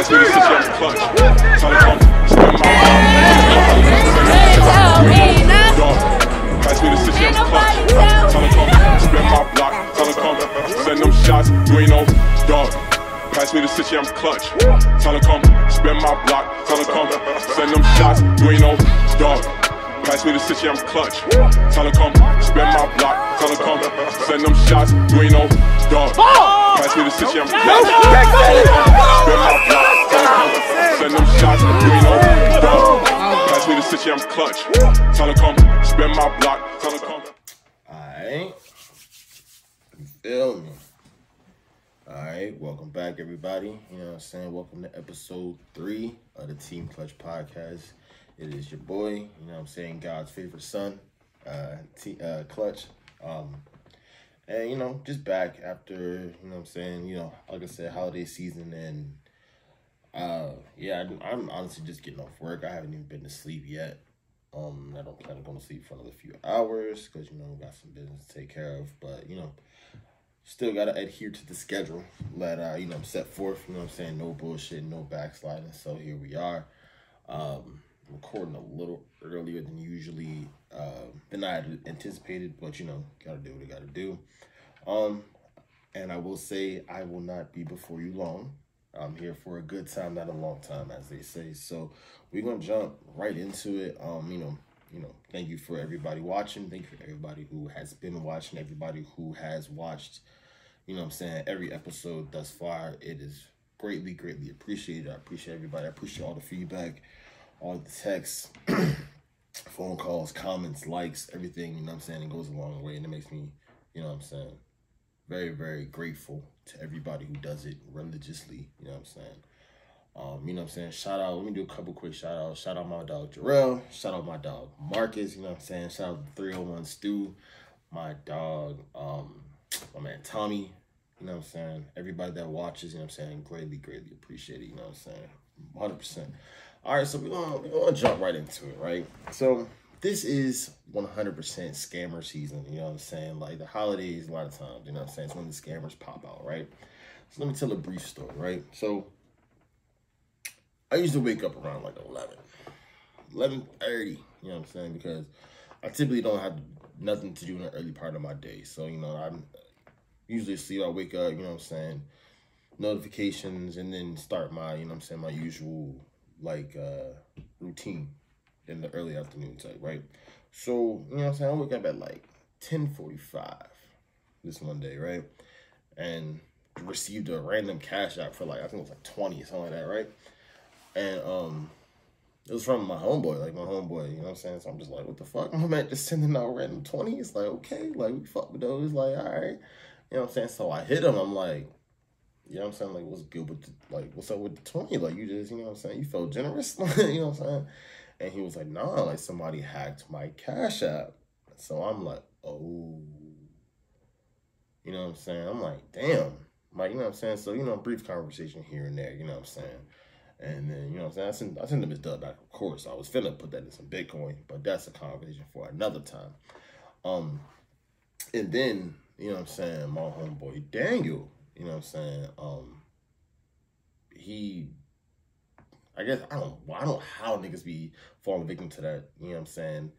Pass me the switch, I'm clutch. Tell her come, spin my block. Pass me the switch, I'm clutch. Tell her come, spin my block. Tell her come, send them shots, you ain't no dog. Pass me the switch, I'm clutch. Tell her come, spin my block. Tell her come, send them shots, you ain't no dog. Pass me the switch, I'm clutch. Tell her come, spin my block. Tell her come, send them shots, you ain't no dog. Pass me the switch, I'm clutch. Spin my block. Tell her come, send them shots, you ain't no dog. Pass me the switch, I'm clutch. Tell her come, spin my block. Tell her come. Alright. You feel me? Alright, welcome back, everybody. You know what I'm saying? Welcome to episode 3 of the Team Clutch podcast. It is your boy, you know what I'm saying, God's favorite son, Clutch. And, you know, just back after, you know what I'm saying, you know, like I said, holiday season. And, yeah, I'm honestly just getting off work. I haven't even been to sleep yet. I don't plan on going to sleep for another few hours because, you know, we got some business to take care of. But, you know, still got to adhere to the schedule that, you know, set forth. You know what I'm saying? No bullshit, no backsliding. So here we are. Recording a little earlier than usually, than I had anticipated. But, you know, got to do what I got to do. And I will say I will not be before you long. I'm here for a good time, not a long time, as they say. So we're going to jump right into it. You know, thank you for everybody watching. Thank you for everybody who has been watching, everybody who has watched, you know what I'm saying, every episode thus far. It is greatly, greatly appreciated. I appreciate everybody. I appreciate all the feedback, all the texts, phone calls, comments, likes, everything, you know what I'm saying. It goes a long way, and it makes me, you know what I'm saying, very, very grateful to everybody who does it religiously, you know what I'm saying. You know what I'm saying, shout out, let me do a couple quick shout outs. Shout out my dog Jarrell, shout out my dog Marcus, you know what I'm saying, shout out 301 Stu, my dog, my man Tommy, you know what I'm saying, everybody that watches, you know what I'm saying, greatly, greatly appreciate it, you know what I'm saying, 100%. All right, so we're gonna jump right into it, right? So this is 100% scammer season, you know what I'm saying? Like the holidays, a lot of times, you know what I'm saying? It's when the scammers pop out, right? So let me tell a brief story, right? So I used to wake up around like 11:30, you know what I'm saying? Because I typically don't have nothing to do in the early part of my day. So, you know, I'm usually I wake up, you know what I'm saying, notifications, and then start my, you know what I'm saying, my usual like routine in the early afternoon type, right? So, you know what I'm saying, I woke up at like 10:45 this one day, right? And received a random cash app for like, I think it was like 20 or something like that, right? And it was from my homeboy, you know what I'm saying? So I'm just like, what the fuck? My man just sending out random 20s, like, okay, like, we fuck with those, like, all right. You know what I'm saying? So I hit him, I'm like, you know what I'm saying? Like, what's good with like, what's up with the 20? Like, you just, you know what I'm saying? You felt generous, you know what I'm saying? And he was like, nah, like, somebody hacked my Cash App. So I'm like, oh. You know what I'm saying? I'm like, damn. Like, you know what I'm saying? So, you know, brief conversation here and there, you know what I'm saying? And then, you know what I'm saying? I sent him his dub back, of course. I was finna put that in some Bitcoin, but that's a conversation for another time. And then, you know what I'm saying, my homeboy Daniel, you know what I'm saying, I guess, I don't know how niggas be falling victim to that, you know what I'm saying,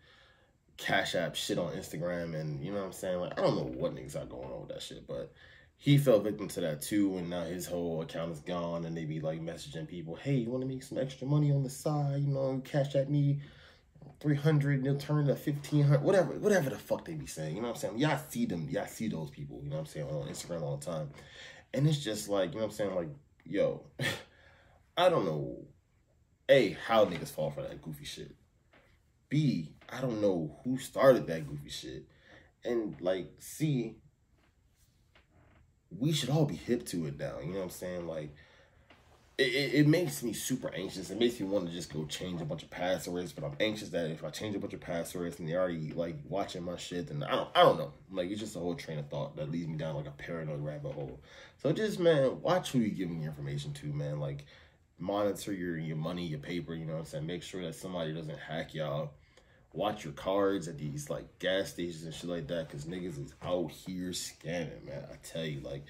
Cash App shit on Instagram, and, you know what I'm saying, like, I don't know what niggas got going on with that shit, but he fell victim to that too, and now his whole account is gone, and they be, like, messaging people, hey, you want to make some extra money on the side, you know, Cash App me 300, and they'll turn to 1,500, whatever the fuck they be saying, you know what I'm saying, y'all see those people, you know what I'm saying, on Instagram all the time, and it's just like, you know what I'm saying, like, yo, I don't know, A, how niggas fall for that goofy shit. B, I don't know who started that goofy shit. And, like, C, we should all be hip to it now, you know what I'm saying? Like, it makes me super anxious. It makes me want to just go change a bunch of passwords, but I'm anxious that if I change a bunch of passwords and they're already, like, watching my shit, then I don't know. Like, it's just a whole train of thought that leads me down, like, a paranoid rabbit hole. So just, man, watch who you're giving your information to, man. Like, monitor your money, your paper, you know what I'm saying? Make sure that somebody doesn't hack y'all. Watch your cards at these, like, gas stations and shit like that, because niggas is out here scamming, man. I tell you, like,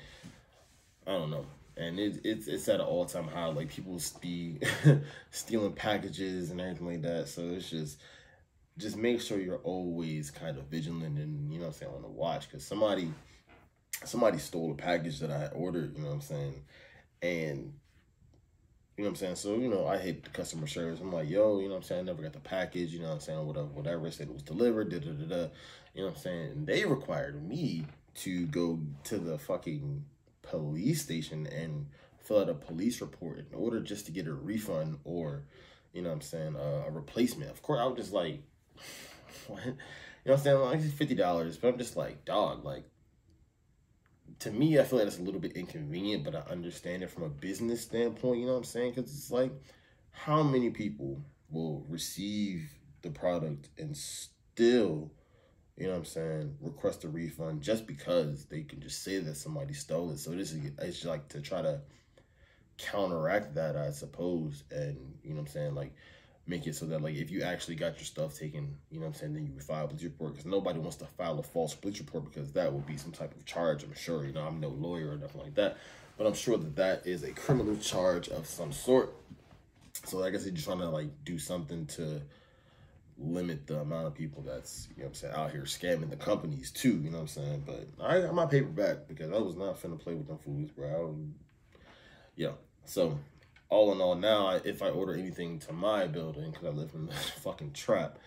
I don't know. And it's at an all-time high. Like, people stealing packages and everything like that. So it's just make sure you're always kind of vigilant and, you know what I'm saying, on the watch. Because somebody stole a package that I had ordered, you know what I'm saying? And, you know what I'm saying? So, you know, I hit the customer service. I'm like, yo, you know what I'm saying? I never got the package, you know what I'm saying? Whatever. It said it was delivered, da-da-da-da. You know what I'm saying? And they required me to go to the fucking police station and fill out a police report in order just to get a refund or, you know what I'm saying, a replacement. Of course, I was just like, what? You know what I'm saying? Like, it's $50, but I'm just like, dog, like, to me, I feel like it's a little bit inconvenient, but I understand it from a business standpoint, you know what I'm saying? Because it's like, how many people will receive the product and still, you know what I'm saying, request a refund just because they can just say that somebody stole it? So it's like to try to counteract that, I suppose, and, you know what I'm saying, like, make it so that, like, if you actually got your stuff taken, you know what I'm saying, then you would file a police report, because nobody wants to file a false police report, because that would be some type of charge, I'm sure. You know, I'm no lawyer or nothing like that, but I'm sure that is a criminal charge of some sort. So I guess they're just trying to, like, do something to limit the amount of people that's, you know what I'm saying, out here scamming the companies too, you know what I'm saying? But I got my paper back because I was not finna play with them fools, bro. Yeah, so all in all, now, if I order anything to my building, because I live in the fucking trap,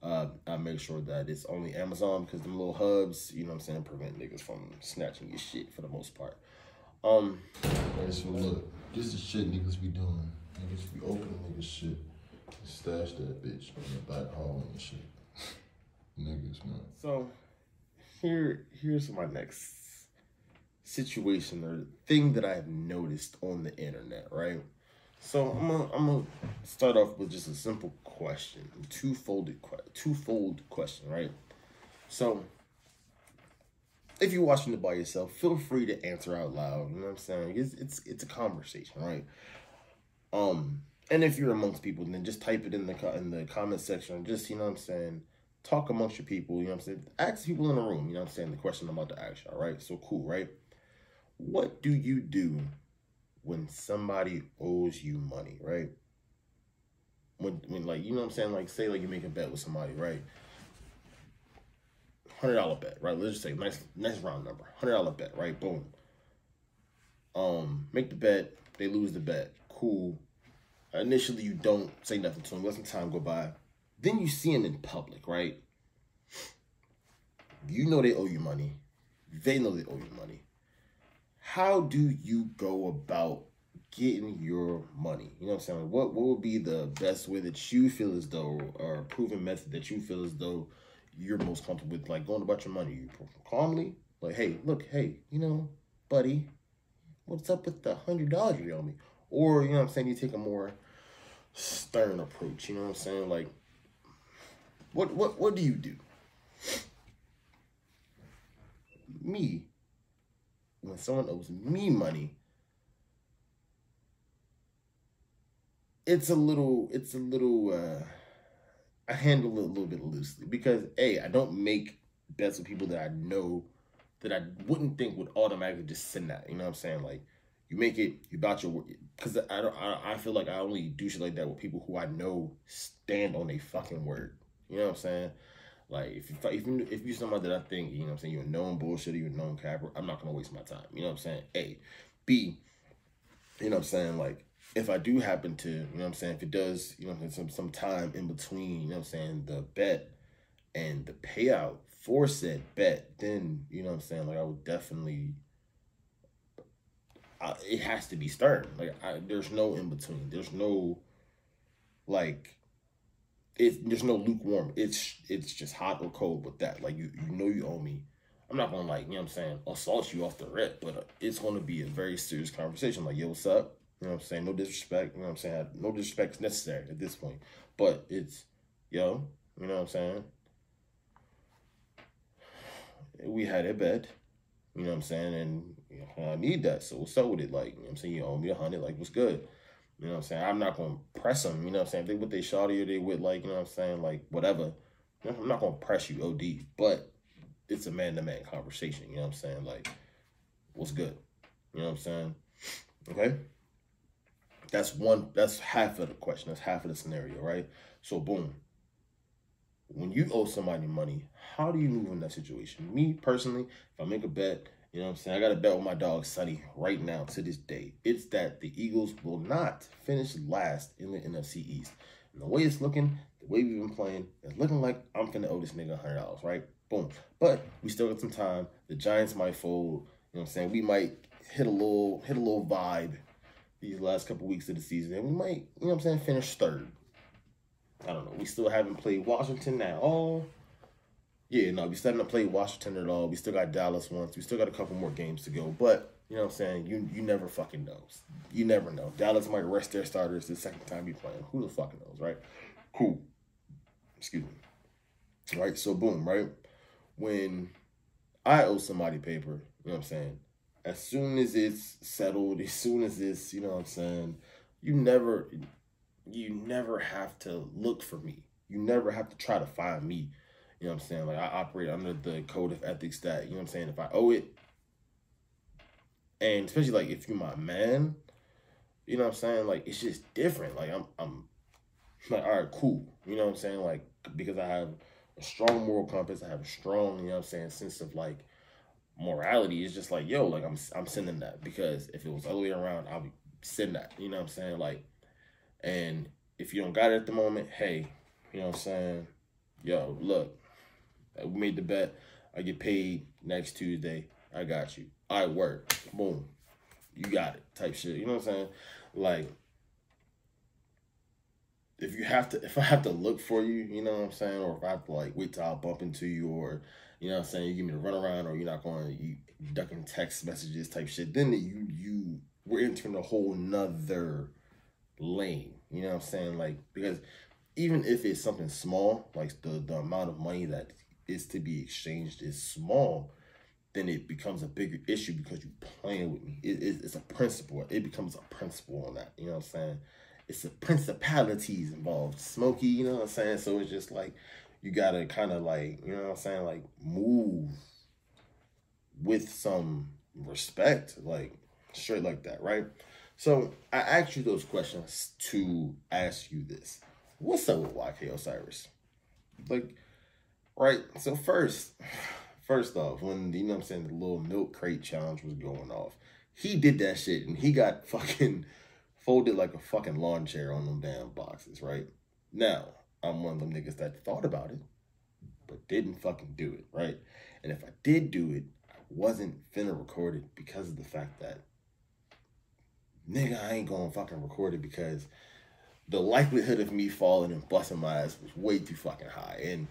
I make sure that it's only Amazon, because them little hubs, you know what I'm saying, prevent niggas from snatching your shit for the most part. Alright, so look, this is shit niggas be doing. Niggas be opening niggas shit, stash that bitch in the back hall and shit. Niggas, man. So, here's my next situation or thing that I've noticed on the internet, right? So I'm gonna start off with just a simple question, twofold question, right? So if you're watching it by yourself, feel free to answer out loud. You know what I'm saying? It's a conversation, right? And if you're amongst people, then just type it in the comment section. Just, you know what I'm saying, talk amongst your people. You know what I'm saying? Ask people in the room. You know what I'm saying? The question I'm about to ask y'all, right? So cool, right? What do you do when somebody owes you money, right? When like, you know what I'm saying, like, say, like, you make a bet with somebody, right? $100 bet, right? Let's just say, nice round number, $100 bet, right? Boom. Make the bet, they lose the bet, cool. Initially, you don't say nothing to them, let some time go by. Then you see them in public, right? You know they owe you money. They know they owe you money. How do you go about getting your money? You know what I'm saying? What would be the best way that you feel as though, or a proven method that you feel as though you're most comfortable with, like, going about your money? You calmly, like, hey, look, hey, you know, buddy, what's up with the $100 you owe me? Or, you know what I'm saying, you take a more stern approach, you know what I'm saying? Like, what do you do? Me, when someone owes me money, it's a little, I handle it a little bit loosely, because I don't make bets with people that I know that I wouldn't think would automatically just send that. You know what I'm saying? Like, you make it, you bout your word, because I feel like I only do shit like that with people who I know stand on a fucking word. You know what I'm saying? Like, if you're somebody that I think, you know what I'm saying, you're a known bullshitter, you're a known capper, I'm not gonna waste my time. You know what I'm saying? A. B, you know what I'm saying, like, if I do happen to, you know what I'm saying, if it does, you know, some time in between, you know what I'm saying, the bet and the payout for said bet, then, you know what I'm saying, like, I would definitely, it has to be stern. Like, there's no in between. There's no, like, there's no lukewarm. It's just hot or cold with that. Like, you know you owe me. I'm not gonna, like, you know what I'm saying, assault you off the rip, but it's gonna be a very serious conversation. Like, yo, what's up? You know what I'm saying? No disrespect. You know what I'm saying? No disrespect is necessary at this point. But it's, yo, you know what I'm saying? We had a bet. You know what I'm saying? And, you know, I need that. So what's up with it? Like, you know what I'm saying? You owe me 100. Like, what's good? You know what I'm saying? I'm not going to press them. You know what I'm saying? If they with they shawty or they with, like, you know what I'm saying? Like, whatever. I'm not going to press you OD. But it's a man-to-man conversation. You know what I'm saying? Like, what's good? You know what I'm saying? Okay? That's half of the question. That's half of the scenario, right? So, boom. When you owe somebody money, how do you move in that situation? Me, personally, if I make a bet, you know what I'm saying? I got a bet with my dog, Sonny, right now to this day. It's that the Eagles will not finish last in the NFC East. And the way it's looking, the way we've been playing, it's looking like I'm finna owe this nigga $100, right? Boom. But we still got some time. The Giants might fold. You know what I'm saying? We might hit a little vibe these last couple weeks of the season. And we might, you know what I'm saying, finish third. I don't know. We still haven't played Washington at all. Yeah, no, we still haven't played Washington at all. We still got Dallas once. We still got a couple more games to go. But, you know what I'm saying, you never fucking know. You never know. Dallas might rest their starters the second time you playing. Who the fuck knows, right? Cool. Excuse me. Right, so boom, right? When I owe somebody paper, you know what I'm saying, as soon as it's settled, as soon as it's, you know what I'm saying, you never have to look for me. You never have to try to find me. You know what I'm saying? Like, I operate under the code of ethics that, you know what I'm saying, if I owe it, and especially, like, if you're my man, you know what I'm saying? Like, it's just different. Like, I'm like, all right, cool. You know what I'm saying? Like, because I have a strong moral compass, I have a strong, you know what I'm saying, sense of, like, morality. It's just like, yo, like, I'm sending that. Because if it was the other way around, I'll be sending that. You know what I'm saying? Like, and if you don't got it at the moment, hey, you know what I'm saying? Yo, look, we made the bet. I get paid next Tuesday. I got you. All right, work. Boom. You got it type shit. You know what I'm saying? Like, if I have to look for you, you know what I'm saying? Or if I have to, like, wait till I bump into you, or, you know what I'm saying, you give me the runaround, or you're not going, you ducking text messages type shit, then we're entering a whole nother lane. You know what I'm saying? Like, because even if it's something small, like the amount of money that is to be exchanged is small, then it becomes a bigger issue because you're playing with me. It's a principle. It becomes a principle on that. You know what I'm saying? It's the principalities involved. Smokey, you know what I'm saying? So it's just like, you got to kind of, like, you know what I'm saying? Like, move with some respect, like, straight like that, right? So I asked you those questions to ask you this. What's up with YK Osiris? Like, right? So first off, when, you know what I'm saying, the little milk crate challenge was going off, he did that shit and he got fucking folded like a fucking lawn chair on them damn boxes, right? Now, I'm one of them niggas that thought about it, but didn't fucking do it, right? And if I did do it, I wasn't finna record it because of the fact that, nigga, I ain't gonna fucking record it because the likelihood of me falling and busting my ass was way too fucking high. And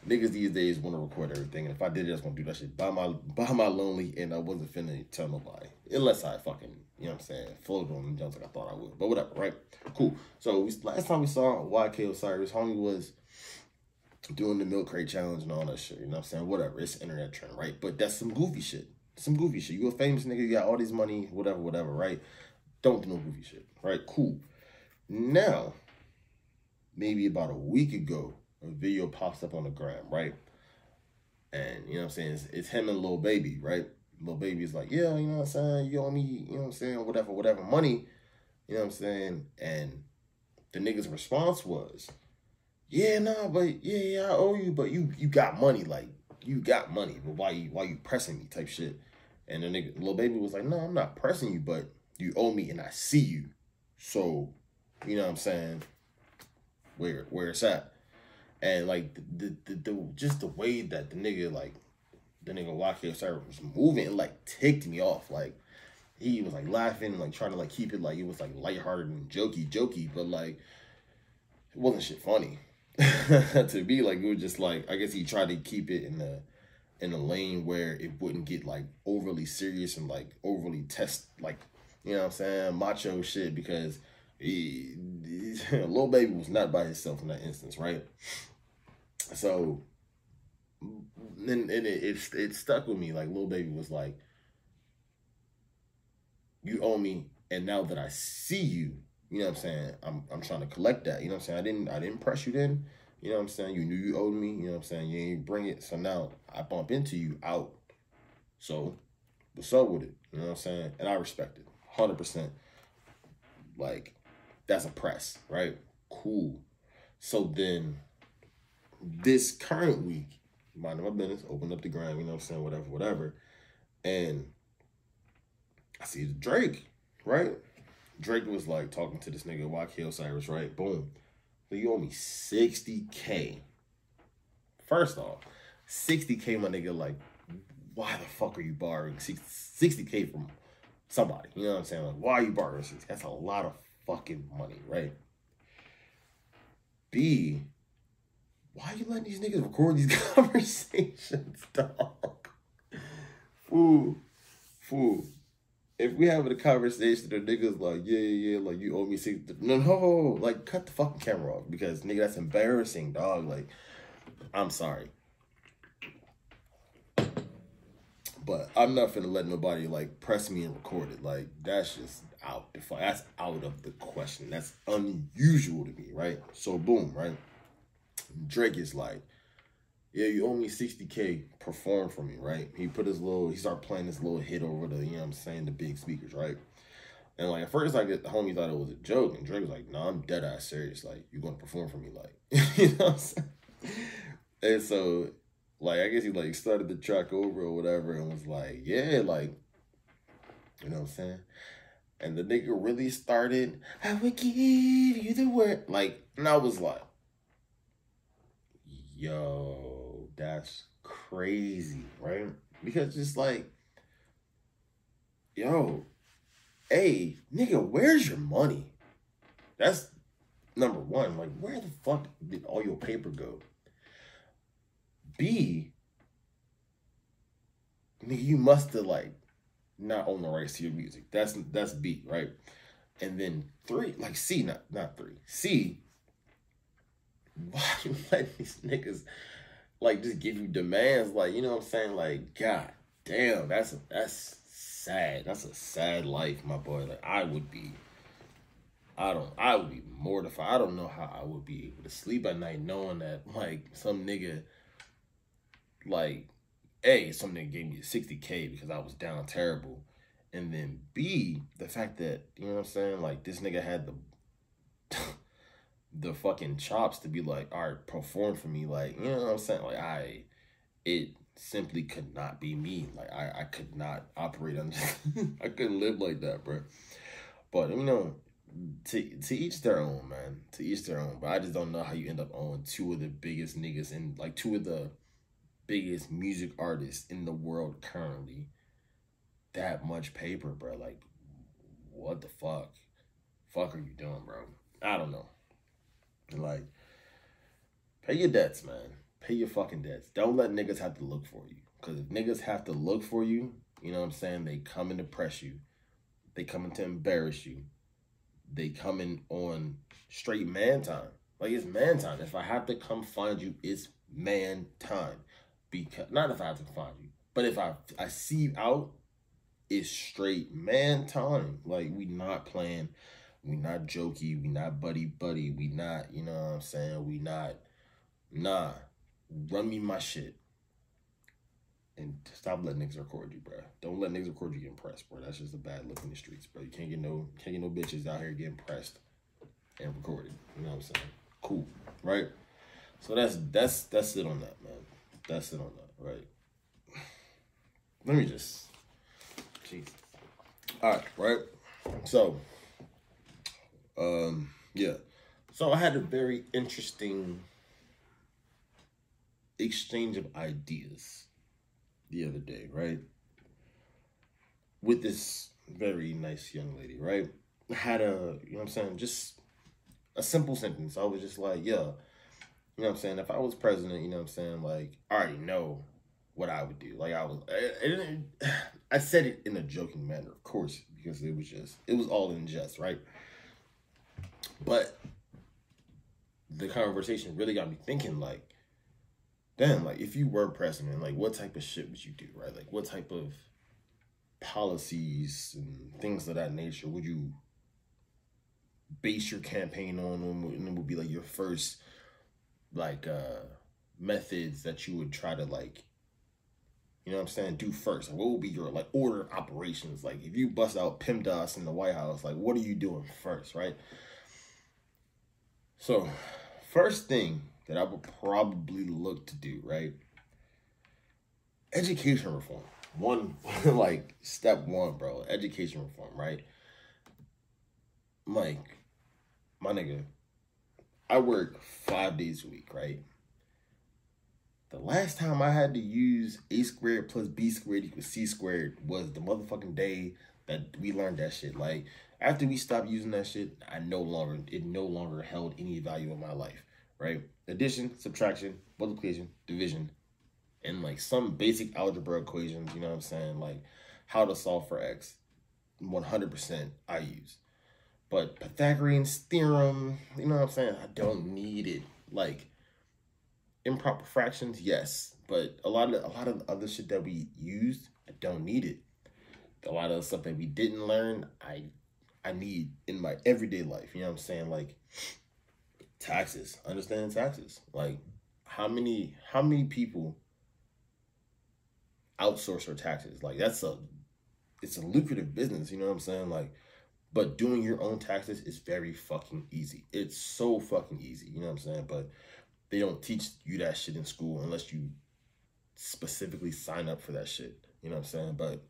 niggas these days want to record everything. And if I did it, I was gonna do that shit by my lonely, and I wasn't finna tell nobody. Unless I fucking, you know what I'm saying, floated on them jumps like I thought I would. But whatever, right? Cool. So last time we saw YK Osiris, homie was doing the milk crate challenge and all that shit. You know what I'm saying? Whatever. It's internet trend, right? But that's some goofy shit. Some goofy shit. You a famous nigga, you got all this money, whatever, right? Don't do no goofy shit, right? Cool. Now, maybe about a week ago, a video pops up on the gram, right? And, you know what I'm saying, it's him and Lil Baby, right? Lil Baby's like, yeah, you know what I'm saying, you owe me, you know what I'm saying, whatever money, you know what I'm saying? And the nigga's response was, yeah, nah, but yeah, I owe you, but you got money, like, you got money, but why you pressing me type shit? And the nigga, Lil Baby was like, no, I'm not pressing you, but you owe me and I see you. So, you know what I'm saying, where it's at. And like the just the way that the nigga YK Osiris was moving, it like ticked me off. Like, he was like laughing and like trying to like keep it like it was like lighthearted and jokey, but like it wasn't shit funny. To be like, it was just like, I guess he tried to keep it in a lane where it wouldn't get like overly serious and like overly like, you know what I'm saying, macho shit, because Lil Baby was not by himself in that instance, right? So then it stuck with me. Like, Lil Baby was like, you owe me, and now that I see you, you know what I'm saying, I'm trying to collect that. You know what I'm saying? I didn't press you then. You know what I'm saying? You knew you owed me. You know what I'm saying? You ain't bring it. So now I bump into you out. So what's up with it? You know what I'm saying? And I respect it 100%. Like, that's a press, right? Cool. So then, this current week, minding my business, open up the gram, you know what I'm saying, whatever. And I see Drake, right? Drake was like talking to this nigga YK Osiris, right? Boom. So you owe me 60K. First off, 60K, my nigga, like, why the fuck are you borrowing 60K from somebody? You know what I'm saying? Like, why are you borrowing 60K? That's a lot of fucking money, right? B, why are you letting these niggas record these conversations, dog? Fool. If we having a conversation, the niggas like, yeah, like, you owe me 60. No, like, cut the fucking camera off, because, nigga, that's embarrassing, dog. Like, I'm sorry. But I'm not finna let nobody, like, press me and record it. Like, that's just out. That's out of the question. That's unusual to me, right? So, boom, right? Drake is like, yeah, you owe me 60K, perform for me, right? He started playing this little hit over the, you know what I'm saying, the big speakers, right? And, like, at first, like, the homie thought it was a joke, and Drake was like, no, I'm dead-ass serious. Like, you gonna perform for me, like, you know what I'm saying? And so, like, I guess he, like, started the track over or whatever and was like, yeah, like, you know what I'm saying? And the nigga really started, I would give you the word. Like, and I was like, yo, that's crazy, right? Because it's like, yo, hey, nigga, where's your money? That's number one. Like, where the fuck did all your paper go? B, nigga, you must have, like, not own the rights to your music. That's B, right? And then 3, like, C, not 3. C, why you letting these niggas, like, just give you demands? Like, you know what I'm saying? Like, god damn, that's sad. That's a sad life, my boy. Like, I would be mortified. I don't know how I would be able to sleep at night knowing that, like, some nigga, like, A, some nigga gave me 60K because I was down terrible. And then B, the fact that, you know what I'm saying, like, this nigga had the fucking chops to be like, all right, perform for me. Like, you know what I'm saying? Like, it simply could not be me. Like, I could not operate under, I couldn't live like that, bro. But, you know, to each their own, man. To each their own. But I just don't know how you end up owning 2 of the biggest niggas and, like, 2 of the biggest music artists in the world currently that much paper, bro. Like, what the fuck are you doing, bro? I don't know. Like, pay your debts, man. Pay your fucking debts. Don't let niggas have to look for you. Because if niggas have to look for you, you know what I'm saying, they come in to press you. They come in to embarrass you. They come in on straight man time. Like, it's man time. If I have to come find you, it's man time. Because, not if I have to find you, but if I see you out, it's straight man time. Like, we not playing, we not jokey, we not buddy, we not, you know what I'm saying, we not, nah, run me my shit. And stop letting niggas record you, bro. Don't let niggas record you getting pressed, bro. That's just a bad look in the streets, bro. You can't get no bitches out here getting pressed and recorded. You know what I'm saying? Cool, right? So that's it on that, man. That's it on that, right? Let me just, Jesus. All right, right? So, yeah. So I had a very interesting exchange of ideas the other day, right? With this very nice young lady, right? I had you know what I'm saying, just a simple sentence. I was just like, yeah, you know what I'm saying, if I was president, you know what I'm saying, like, I already know what I would do. Like, I said it in a joking manner, of course, because it was all in jest, right? But the conversation really got me thinking, like, damn, like, if you were president, like, what type of shit would you do, right? Like, what type of policies and things of that nature would you base your campaign on, and it would be, like, your first, like, methods that you would try to, like, you know what I'm saying, do first? Like, what will be your, like, order of operations? Like, if you bust out PEMDAS in the White House, like, what are you doing first, right? So, first thing that I would probably look to do, right? Education reform. One, like, step one, bro. Education reform, right? Like, my nigga, I work 5 days a week, right? The last time I had to use A squared plus B squared equals C squared was the motherfucking day that we learned that shit. Like, after we stopped using that shit, it no longer held any value in my life, right? Addition, subtraction, multiplication, division, and like some basic algebra equations, you know what I'm saying? Like how to solve for X, 100% I use. But Pythagorean's theorem, you know what I'm saying? I don't need it. Like, improper fractions, yes, but a lot of the other shit that we used, I don't need it. A lot of the stuff that we didn't learn, I need in my everyday life. You know what I'm saying? Like taxes, understanding taxes. Like how many people outsource their taxes? Like it's a lucrative business. You know what I'm saying? Like, but doing your own taxes is very fucking easy. It's so fucking easy. You know what I'm saying? But they don't teach you that shit in school unless you specifically sign up for that shit. You know what I'm saying? But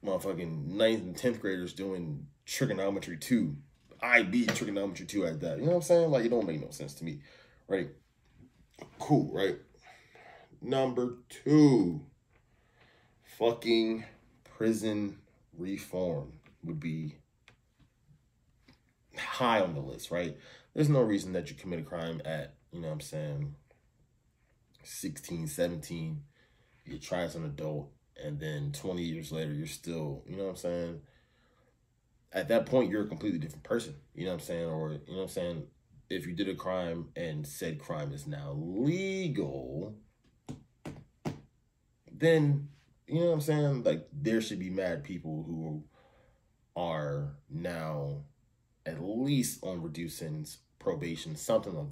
motherfucking 9th and 10th graders doing trigonometry 2. IB trigonometry 2 at that. You know what I'm saying? Like, it don't make no sense to me. Right? Cool, right? Number 2. Fucking prison reform would be high on the list, right? There's no reason that you commit a crime at, you know what I'm saying, 16, 17, you try as an adult, and then 20 years later, you're still, you know what I'm saying? At that point, you're a completely different person, you know what I'm saying? Or, you know what I'm saying? If you did a crime and said crime is now legal, then, you know what I'm saying? Like, there should be mad people who are now at least on reducing probation, something of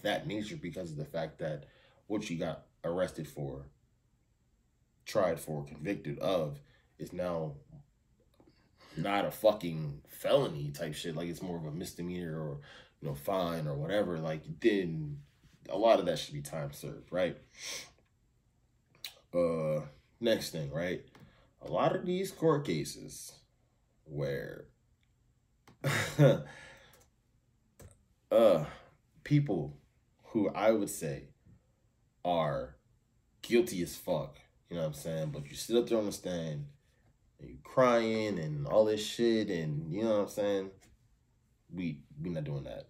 that nature, because of the fact that what you got arrested for, tried for, convicted of, is now not a fucking felony type shit. Like, it's more of a misdemeanor or, you know, fine or whatever. Like, then a lot of that should be time served, right? Next thing, right? A lot of these court cases where people who I would say are guilty as fuck, you know what I'm saying? But you sit up there on the stand and you crying and all this shit, and you know what I'm saying? We not doing that.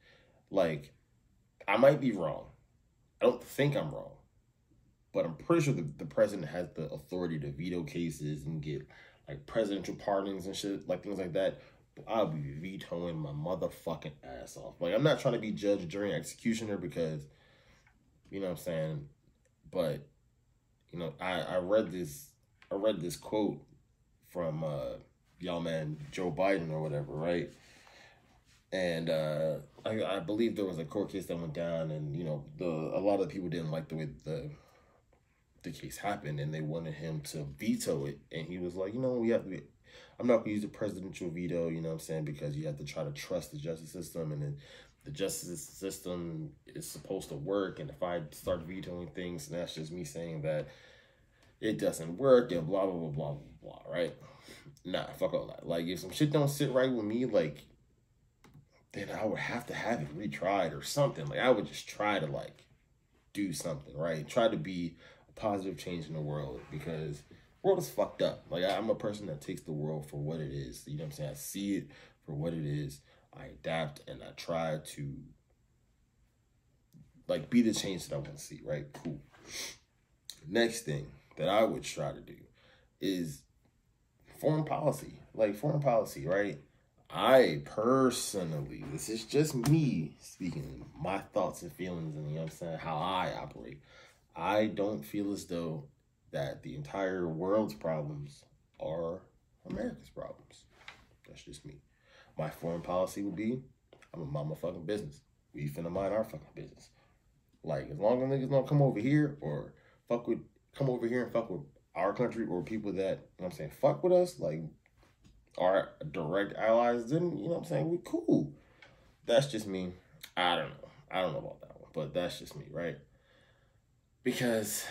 Like, I might be wrong. I don't think I'm wrong. But I'm pretty sure the president has the authority to veto cases and get like presidential pardons and shit, like things like that. But I'll be vetoing my motherfucking ass off. Like, I'm not trying to be judge, jury, and executioner because, you know what I'm saying? But, you know, I read this quote from y'all man Joe Biden or whatever, right? And I believe there was a court case that went down, and you know, a lot of people didn't like the way the case happened, and they wanted him to veto it, and he was like, you know, I'm not gonna use the presidential veto, you know what I'm saying, because you have to try to trust the justice system, and then the justice system is supposed to work, and if I start vetoing things, that's just me saying that it doesn't work, and blah, blah, blah, blah, blah, blah, right? Nah, fuck all that. Like, if some shit don't sit right with me, like, then I would have to have it retried or something. Like, I would just try to, like, do something, right? Try to be positive change in the world, because the world is fucked up. Like, I'm a person that takes the world for what it is. You know what I'm saying? I see it for what it is. I adapt and I try to, like, be the change that I want to see, right? Cool. Next thing that I would try to do is foreign policy. Like, foreign policy, right? I personally, this is just me speaking my thoughts and feelings, and you know what I'm saying, how I operate. I don't feel as though that the entire world's problems are America's problems. That's just me. My foreign policy would be, I'm a mind my fucking business. We finna mind our fucking business. Like, as long as niggas don't come over here or fuck with come over here and fuck with our country or people that, you know what I'm saying, fuck with us, like our direct allies, then, you know what I'm saying, we cool. That's just me. I don't know. I don't know about that one, but that's just me, right? Because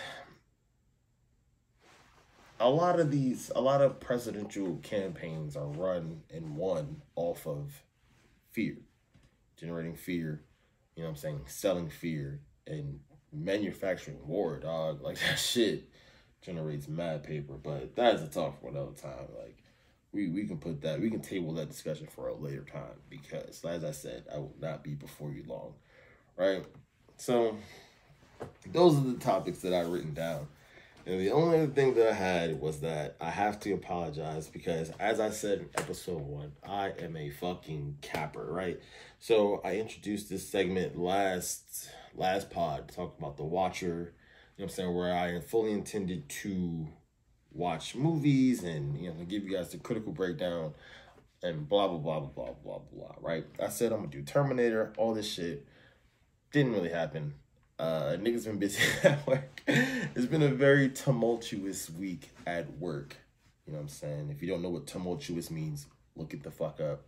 a lot of presidential campaigns are run and won off of fear, generating fear, you know what I'm saying, selling fear and manufacturing war, dog. Like, that shit generates mad paper, but that's a talk for another time. Like, we can table that discussion for a later time, because as I said, I will not be before you long, right? So those are the topics that I've written down. And the only other thing that I had was that I have to apologize because, as I said in episode 1, I am a fucking capper, right? So I introduced this segment last pod, talking about The Watcher, you know what I'm saying, where I fully intended to watch movies and, you know, give you guys the critical breakdown and blah, blah, blah, blah, blah, blah, blah, right? I said I'm going to do Terminator, all this shit. Didn't really happen. Niggas been busy at work. It's been a very tumultuous week at work. You know what I'm saying? If you don't know what tumultuous means, look it the fuck up.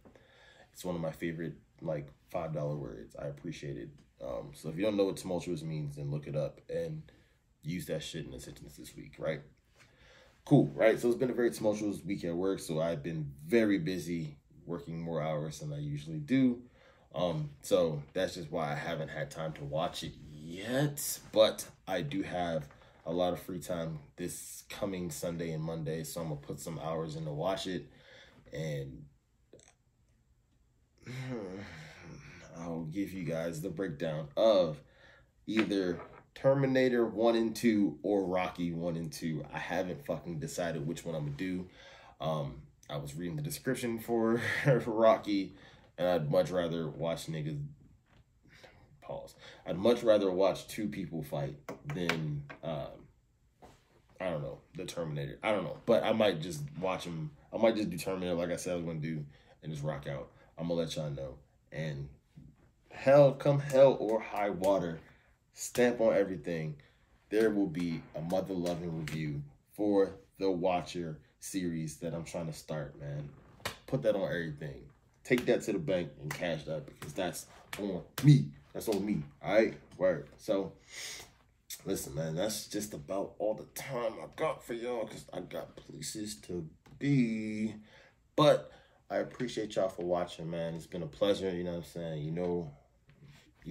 It's one of my favorite, like, $5 words. I appreciate it. So if you don't know what tumultuous means, then look it up and use that shit in a sentence this week, right? Cool, right? So it's been a very tumultuous week at work, so I've been very busy working more hours than I usually do. So that's just why I haven't had time to watch it yet, but I do have a lot of free time this coming Sunday and Monday, so I'm gonna put some hours in to watch it, and I'll give you guys the breakdown of either Terminator 1 and 2 or Rocky 1 and 2. I haven't fucking decided which one I'm gonna do. I was reading the description for Rocky, and I'd much rather watch niggas pause. I'd much rather watch two people fight than I don't know, the Terminator. I don't know, but I might just watch them. I might just do Terminator like I said I was gonna do and just rock out. I'm gonna let y'all know. And come hell or high water, stamp on everything, there will be a mother-loving review for the Watcher series that I'm trying to start, man. Put that on everything. Take that to the bank and cash that, because that's on me. That's on me, all right? Word. So, listen, man, that's just about all the time I got for y'all, because I got places to be. But I appreciate y'all for watching, man. It's been a pleasure, you know what I'm saying? You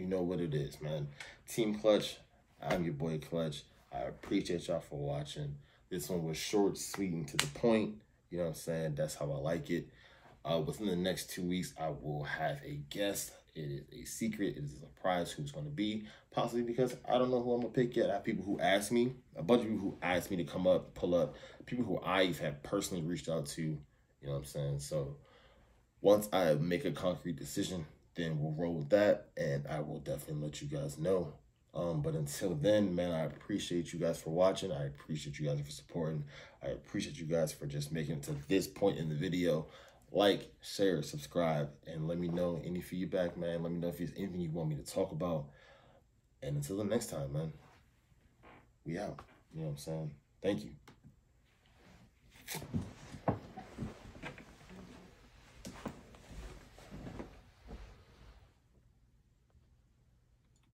know what it is, man. Team Clutch, I'm your boy Clutch. I appreciate y'all for watching. This one was short, sweet, and to the point. You know what I'm saying? That's how I like it. Within the next 2 weeks, I will have a guest. It is a secret. It is a surprise who's going to be. Possibly because I don't know who I'm going to pick yet. I have people who ask me. A bunch of people who asked me to come up, pull up. People who I have personally reached out to. You know what I'm saying? So once I make a concrete decision, then we'll roll with that. And I will definitely let you guys know. But until then, man, I appreciate you guys for watching. I appreciate you guys for supporting. I appreciate you guys for just making it to this point in the video. Like, share, subscribe, and let me know any feedback, man. Let me know if there's anything you want me to talk about. And until the next time, man, we out. You know what I'm saying? Thank you.